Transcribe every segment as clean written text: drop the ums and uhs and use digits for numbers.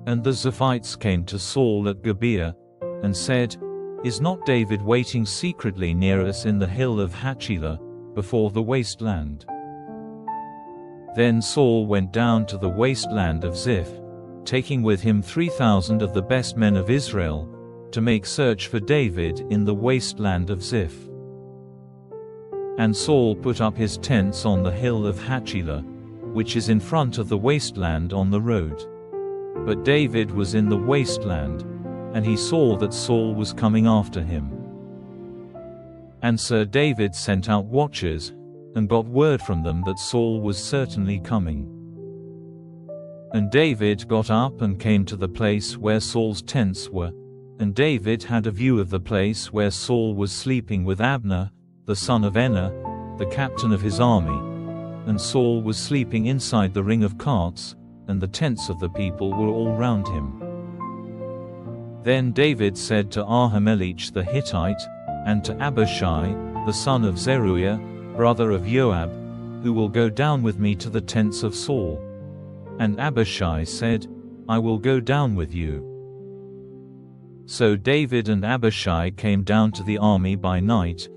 And the Ziphites came to Saul at Gibeah, and said, Is not David waiting secretly near us in the hill of Hachilah, before the wasteland? Then Saul went down to the wasteland of Ziph, taking with him 3,000 of the best men of Israel, to make search for David in the wasteland of Ziph. And Saul put up his tents on the hill of Hachilah, which is in front of the wasteland on the road. But David was in the wasteland, and he saw that Saul was coming after him. And Sir David sent out watchers, and got word from them that Saul was certainly coming. And David got up and came to the place where Saul's tents were, and David had a view of the place where Saul was sleeping with Abner, the son of Enner, the captain of his army, and Saul was sleeping inside the ring of carts, and the tents of the people were all round him. Then David said to Ahimelech the Hittite, and to Abishai, the son of Zeruiah, brother of Joab, who will go down with me to the tents of Saul? And Abishai said, I will go down with you. So David and Abishai came down to the army by night,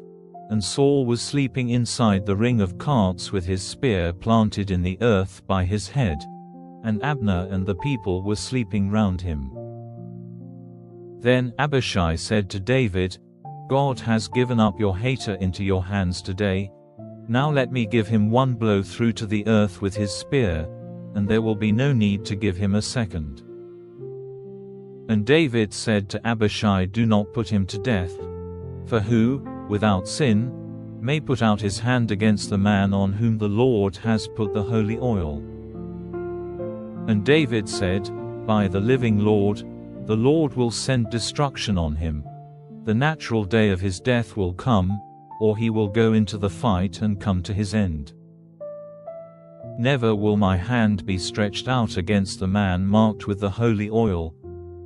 and Saul was sleeping inside the ring of carts with his spear planted in the earth by his head, and Abner and the people were sleeping round him. Then Abishai said to David, God has given up your hater into your hands today. Now let me give him one blow through to the earth with his spear, and there will be no need to give him a second. And David said to Abishai, Do not put him to death. For who, without sin, may put out his hand against the man on whom the Lord has put the holy oil? And David said, By the living Lord, the Lord will send destruction on him. The natural day of his death will come, or he will go into the fight and come to his end. Never will my hand be stretched out against the man marked with the holy oil,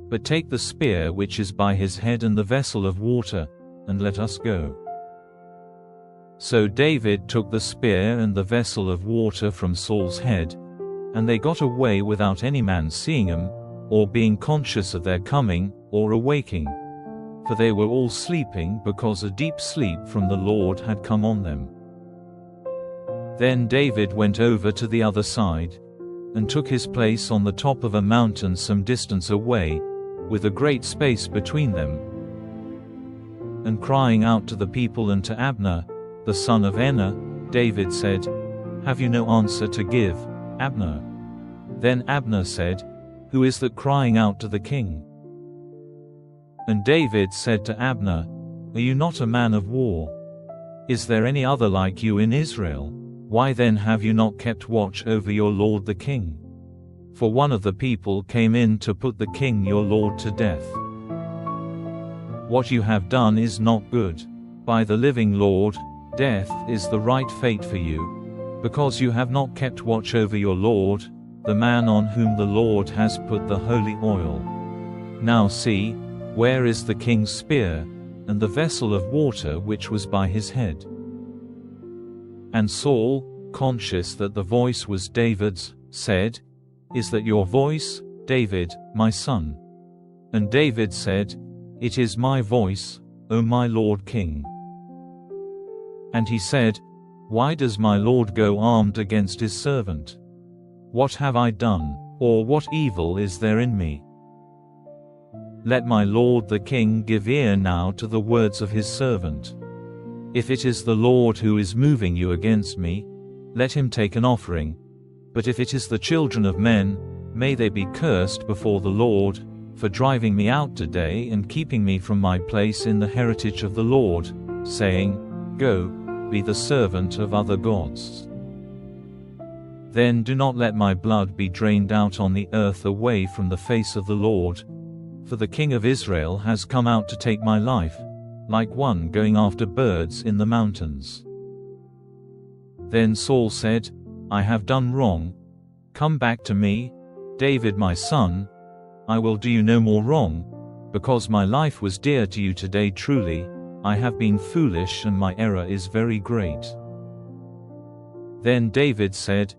but take the spear which is by his head and the vessel of water, and let us go. So David took the spear and the vessel of water from Saul's head, and they got away without any man seeing them, or being conscious of their coming, or awaking. For they were all sleeping because a deep sleep from the Lord had come on them. Then David went over to the other side, and took his place on the top of a mountain some distance away, with a great space between them. And crying out to the people and to Abner, the son of Enner, David said, Have you no answer to give, Abner? Then Abner said, Who is that crying out to the king? And David said to Abner, Are you not a man of war? Is there any other like you in Israel? Why then have you not kept watch over your lord the king? For one of the people came in to put the king your lord to death. What you have done is not good. By the living Lord, death is the right fate for you, because you have not kept watch over your lord, the man on whom the Lord has put the holy oil. Now see, where is the king's spear, and the vessel of water which was by his head? And Saul, conscious that the voice was David's, said, Is that your voice, David, my son? And David said, It is my voice, O my lord king. And he said, Why does my lord go armed against his servant? What have I done, or what evil is there in me? Let my lord the king give ear now to the words of his servant. If it is the Lord who is moving you against me, let him take an offering. But if it is the children of men, may they be cursed before the Lord, for driving me out today and keeping me from my place in the heritage of the Lord, saying, Go, be the servant of other gods. Then do not let my blood be drained out on the earth away from the face of the Lord, for the king of Israel has come out to take my life, like one going after birds in the mountains. Then Saul said, I have done wrong. Come back to me, David my son. I will do you no more wrong, because my life was dear to you today. Truly, I have been foolish and my error is very great. Then David said,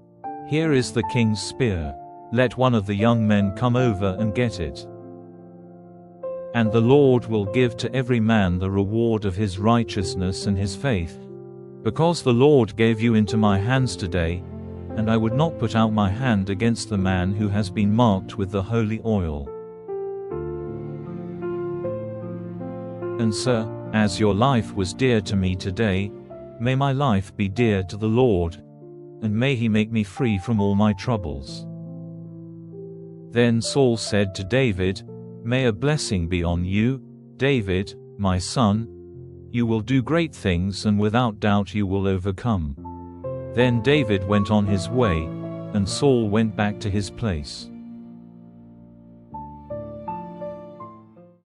Here is the king's spear. let one of the young men come over and get it. And the Lord will give to every man the reward of his righteousness and his faith, because the Lord gave you into my hands today, and I would not put out my hand against the man who has been marked with the holy oil. And sir, as your life was dear to me today, may my life be dear to the Lord, and may he make me free from all my troubles." Then Saul said to David, "May a blessing be on you, David, my son. You will do great things, and without doubt you will overcome." Then David went on his way, and Saul went back to his place.